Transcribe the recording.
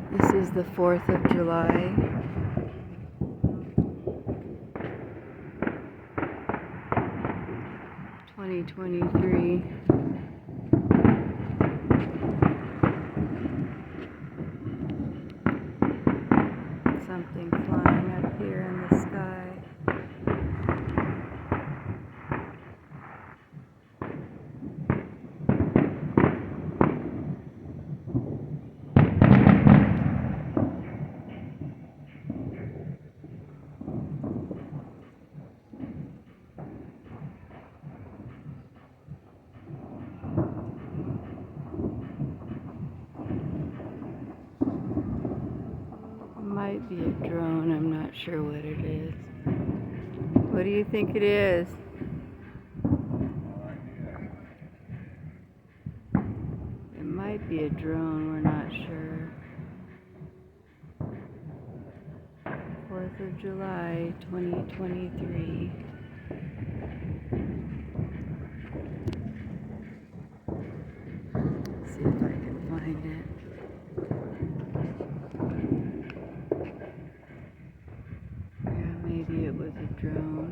This is the 4th of July. (2023). Something flying up here in the sky. Might be a drone, I'm not sure what it is. What do you think it is? It might be a drone, we're not sure. 4th of July, 2023. Let's see if I can find it. Yeah, maybe it was a drone.